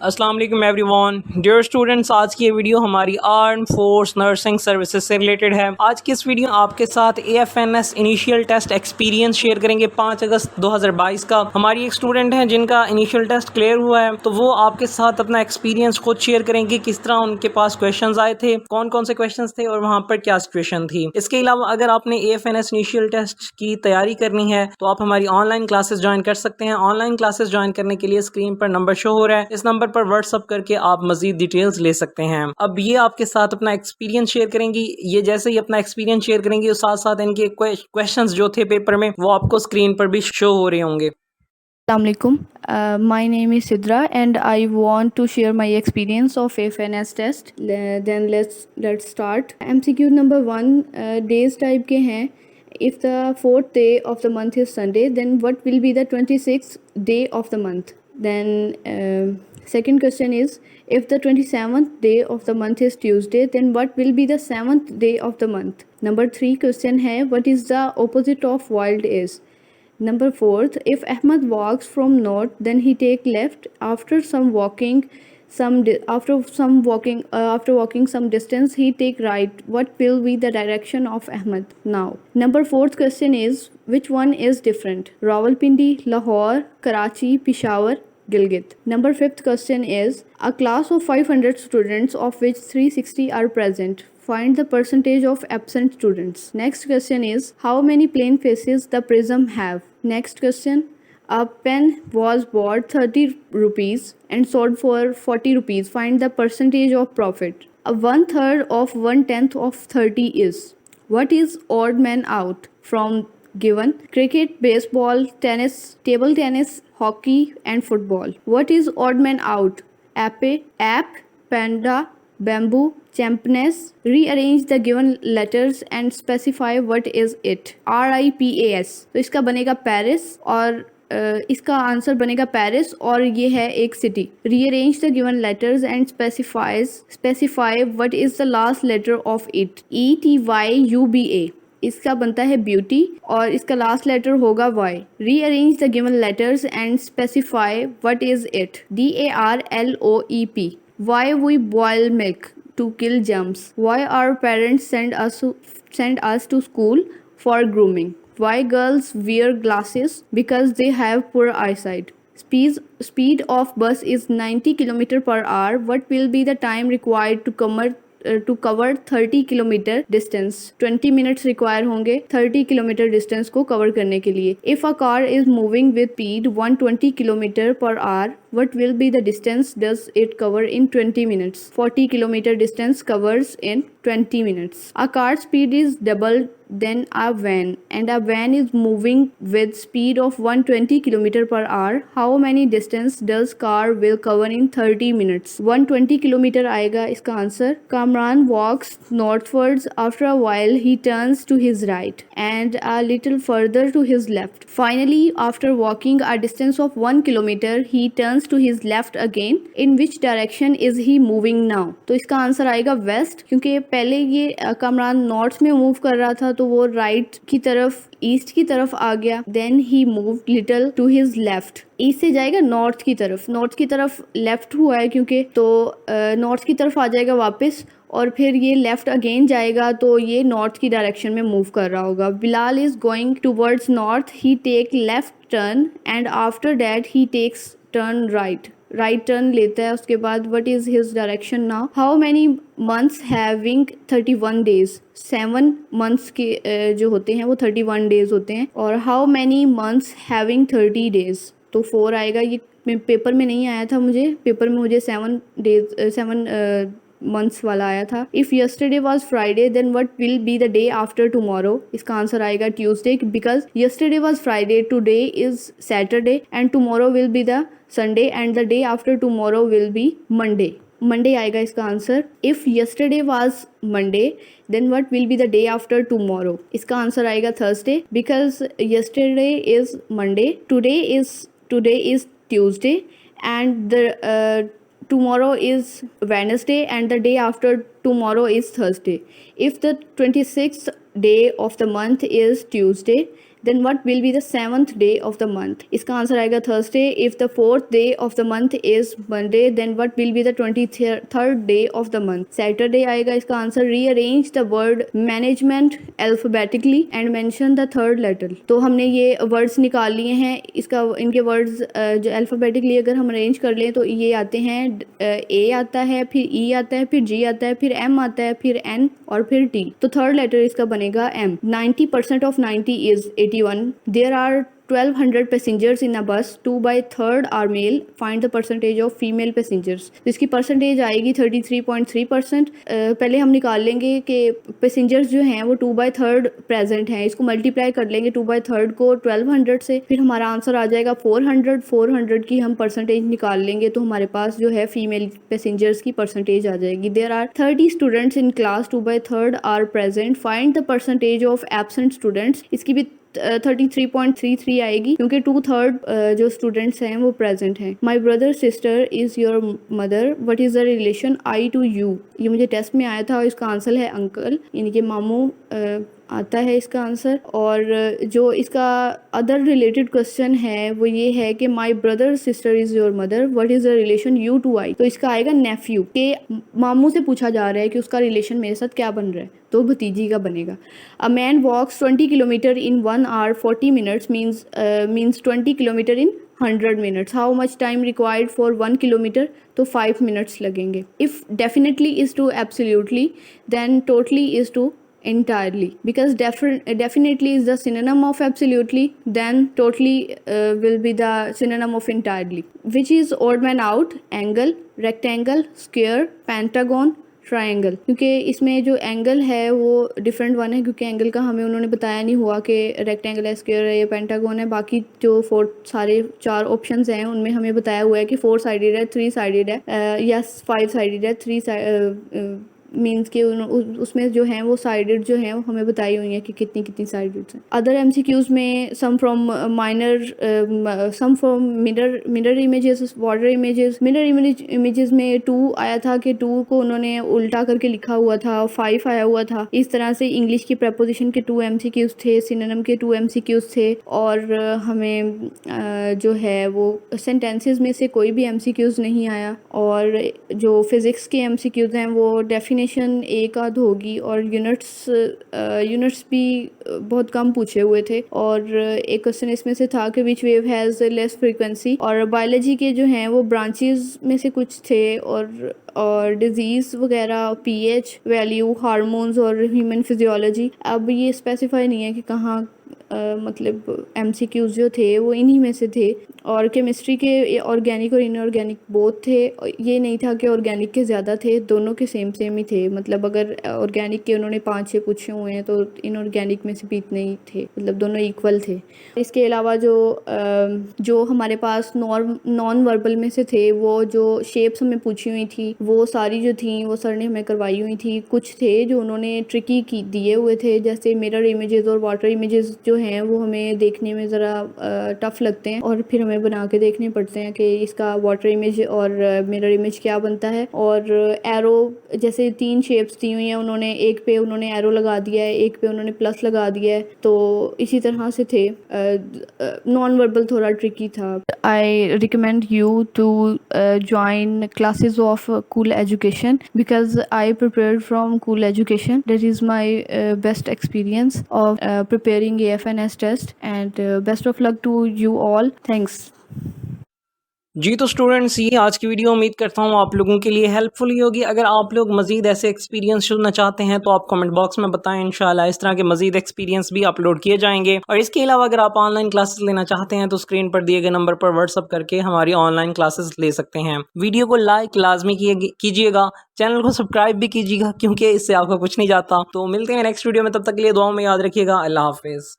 अस्सलाम वालेकुम everyone. Dear students, आज की ये वीडियो हमारी आर्म फोर्स नर्सिंग सर्विसेज से रिलेटेड है। आज की इस वीडियो आपके साथ AFNS initial test experience share करेंगे 5 अगस्त 2022 का। हमारी एक स्टूडेंट हैं जिनका इनिशियल टेस्ट क्लियर हुआ है, तो वो आपके साथ अपना एक्सपीरियंस खुद शेयर करेंगे, किस तरह उनके पास क्वेश्चन आए थे, कौन कौन से क्वेश्चन थे और वहाँ पर क्या सिचुएशन थी। इसके अलावा अगर आपने AFNS इनिशियल टेस्ट की तैयारी करनी है तो आप हमारी ऑनलाइन क्लासेस ज्वाइन कर सकते हैं। ऑनलाइन क्लासेस ज्वाइन करने के लिए स्क्रीन पर नंबर शो हो रहा है, इस नंबर पर व्हाट्सअप करके आप मजीद डिटेल्स ले सकते हैं। अब ये आपके साथ अपना एक्सपीरियंस शेयर करेंगी। ये जैसे ही अपना एक्सपीरियंस शेयर करेंगी और साथ साथ इनके क्वेश्चंस जो थे पेपर में वो आपको स्क्रीन पर भी शो हो रहे होंगे। Assalamualaikum. My name is Sidra and I want to share my experience of FNS test. Then let's start. MCQ number 1 days type के हैं. If the 4th day of the month is Sunday, then what will be the 26th day of the month? Then second question is, if the 27th day of the month is Tuesday, then what will be the 7th day of the month? Number 3 question है, what is the opposite of wild is? Number 4th, if Ahmad walks from north, then he take left. After walking some distance, he take right. What will be the direction of Ahmad now? Number 4th question is, which one is different? Rawalpindi, Lahore, Karachi, Peshawar, Gilgit. Number 5th question is, a class of 500 students of which 360 are present. Find the percentage of absent students. Next question is, how many plane faces the prism have? Next question, a pen was bought 30 rupees and sold for 40 rupees. Find the percentage of profit. A 1/3 of 1/10 of 30 is. What is odd man out from given? Cricket, baseball, tennis, table tennis, hockey and football. What is odd man out? App, panda, bamboo, champness. Rearrange the given letters and specify what is it. RIPAS. तो इसका बनेगा Paris और इसका answer बनेगा Paris और ये है एक city. Rearrange the given letters and specify what is the last letter of it. ETYUBA. इसका बनता है ब्यूटी और इसका लास्ट लेटर होगा Y. Rearrange the given letters and specify what is it. DARLOEP. Why we boil milk? To kill germs. Why our parents send us to school? For grooming. Why girls wear glasses? Because they have poor eyesight. Speed of bus is 90 km per hour. What will be the time required to cover 30 kilometre distance? 20 minutes require होंगे 30 kilometre distance को cover करने के लिए. If a car is moving with speed 120 kilometre per hour, what will be the distance does it cover in 20 minutes? 40 kilometer distance covers in 20 minutes. A car speed is double than a van and a van is moving with speed of 120 km per hour. How many distance does car will cover in 30 minutes? 120 km आएगा इसका answer. Kamran walks northwards. After a while he turns to his right and a little further to his left. Finally, after walking a distance of 1 kilometer, he turns to his left again. In which direction is he moving now? तो इसका answer आएगा waste, क्योंकि पहले ये Kamran north में move कर रहा था तो वो राइट की तरफ ईस्ट की तरफ आ गया. Then he move little to his left. East से जाएगा नॉर्थ की तरफ लेफ्ट हुआ है क्योंकि, तो नॉर्थ की तरफ आ जाएगा वापस और फिर ये लेफ्ट अगेन जाएगा तो ये नॉर्थ की डायरेक्शन में मूव कर रहा होगा. Bilal is going towards north. He take left turn and after that he takes turn right turn लेता है. उसके बाद what is his direction now? How many months having 31 days? 7 months के जो होते हैं वो 31 डेज होते हैं. और how many months having 30 days? तो 4 आएगा. ये पेपर में नहीं आया था, पेपर में मुझे 7 मंथ्स वाला आया था. If yesterday was Friday then what will be the day after tomorrow? इसका आंसर आएगा Tuesday, because yesterday was Friday, today is Saturday and tomorrow will be the Sunday and the day after tomorrow will be Monday आएगा इसका answer. If yesterday was Monday then what will be the day after tomorrow? इसका answer आएगा Thursday, because yesterday is Monday, today is Tuesday and the tomorrow is Wednesday and the day after tomorrow is Thursday. If the 26th day of the month is Tuesday, then what will be the 7th day of the month? इसका answer आएगा Thursday. If the 4th day of the month is Monday, then what will be the 23rd day of the month? Saturday आएगा इसका answer. Rearrange the word management alphabetically and mention the third letter. तो हमने ये words निकाल लिए हैं. इसका इनके वर्ड्स जो अल्फ़ाबेटिकली अगर हम अरेंज कर लें तो ये आते हैं. A आता है, फिर E आता है, फिर G आता है, फिर M आता है, फिर N और फिर T. तो थर्ड लेटर इसका बनेगा M. 90% of 90 is 81. There are 1200 passengers in a bus. 2/3 are male. Find the percentage of female passengers. तो इसकी परसेंटेज आएगी 33.3%. पहले हम निकाल लेंगे कि पैसेंजर्स जो हैं वो 2/3 प्रेजेंट हैं. इसको मल्टीप्लाई कर लेंगे 2/3 को 1200 से, फिर हमारा आंसर आ जाएगा 400. 400 की हम परसेंटेज निकाल लेंगे तो हमारे पास जो है फीमेल पैसेंजर्स की परसेंटेज आ जाएगी. There are 30 students in class. 2/3 are present. Find the percentage of absent students. इसकी भी 33.33 आएगी क्योंकि 2/3 जो स्टूडेंट्स हैं वो प्रेजेंट हैं. My brother sister is your mother. What is the relation I to you? ये मुझे टेस्ट में आया था और इसका आंसर है अंकल, यानी कि मामू आता है इसका आंसर. और जो इसका अदर रिलेटेड क्वेश्चन है वो ये है कि my brother sister is your mother. What is the relation you to I? तो इसका आएगा नेफ्यू. के मामू से पूछा जा रहा है कि उसका रिलेशन मेरे साथ क्या बन रहा है, तो भतीजी का बनेगा. A man walks 20 kilometre in 1 hour 40 minutes means 20 kilometre in 100 minutes. How much time required for 1 kilometre? तो 5 minutes लगेंगे. If definitely is to absolutely, then totally is to entirely. Because definitely is the synonym of absolutely, then totally will be the synonym of entirely. Which is odd man out? Angle, rectangle, square, pentagon, triangle. क्योंकि इसमें जो angle है वो different one है, क्योंकि angle का हमें उन्होंने बताया नहीं हुआ कि रेक्टेंगल है, स्क्वायर है या पेंटागन है. बाकी जो सारे 4 ऑप्शंस हैं उनमें हमें बताया हुआ है कि 4 साइडेड है, 3 साइडेड है या 5 साइडेड है. 3 मीन्स के उसमें जो हैं वो साइडेड जो हैं वो हमें बताई हुई हैं कि कितनी कितनी साइडेड हैं. अदर MCQs में some from mirror images, water images. Mirror images में 2 आया था कि 2 को उन्होंने उल्टा करके लिखा हुआ था. 5 आया हुआ था. इस तरह से इंग्लिश की प्रपोजिशन के 2 MCQs थे, सिनोनिम के 2 MCQs थे. और हमें जो है वो सेंटेंसेस में से कोई भी MCQs नहीं आया. और जो फिज़िक्स के MCQs हैं वो डेफिनेशन एक आध होगी. और यूनिट्स भी बहुत कम पूछे हुए थे. और एक क्वेश्चन इसमें से था कि विच वेव हैज़ लेस फ्रीक्वेंसी. और बायोलॉजी के जो हैं वो ब्रांचेस में से कुछ थे. और डिजीज़ वगैरह, pH वैल्यू, हार्मोन्स और ह्यूमन फिजियोलॉजी. अब ये स्पेसिफाई नहीं है कि कहाँ मतलब MCQs जो थे वो इन्हीं में से थे. और केमिस्ट्री के ऑर्गेनिक और इनऑर्गेनिक बोथ थे. ये नहीं था कि ऑर्गेनिक के ज़्यादा थे, दोनों के सेम ही थे. मतलब अगर ऑर्गेनिक के उन्होंने 5-6 पूछे हुए हैं तो इनऑर्गेनिक में से भी इतने ही थे, मतलब दोनों इक्वल थे. इसके अलावा जो हमारे पास नॉन वर्बल में से थे, वो जो शेप्स हमें पूछी हुई थी वो सारी जो थी वो सर ने हमें करवाई हुई थी. कुछ थे जो उन्होंने ट्रिकी दिए हुए थे, जैसे मिरर इमेजेस और वाटर इमेजेस जो हैं वो हमें देखने में ज़रा टफ लगते हैं और फिर हमें बना के देखने पड़ते हैं कि इसका वाटर इमेज और मिरर इमेज क्या बनता है. और एरो जैसे 3 शेप्स दी हुई हैं उन्होंने, एक पे उन्होंने एरो लगा दिया है, एक पे उन्होंने प्लस लगा दिया है. तो इसी तरह से थे. नॉन वर्बल थोड़ा ट्रिकी था. I recommend you to join classes of Cool Education because I prepared from Cool Education. That is my best experience of preparing AFNS test, and best of luck to you all. Thanks. जी तो students, ये आज की video उम्मीद करता हूँ आप लोगों के लिए हेल्पफुल ही होगी. अगर आप लोग मज़ीद ऐसे एक्सपीरियंस सुनना चाहते हैं तो आप कमेंट बॉक्स में बताएं. इंशाल्लाह इस तरह के मज़ीद एक्सपीरियंस भी अपलोड किए जाएंगे. और इसके अलावा अगर आप ऑनलाइन क्लासेस लेना चाहते हैं तो स्क्रीन पर दिए गए नंबर पर व्हाट्सअप करके हमारी ऑनलाइन क्लासेस ले सकते हैं. वीडियो को लाइक लाजमी कीजिएगा, चैनल को सब्सक्राइब भी कीजिएगा क्योंकि इससे आपको कुछ नहीं जाता. तो मिलते हैं नेक्स्ट वीडियो में, तब तक के लिए दुआओं में याद रखिएगा. अल्लाह हाफिज़.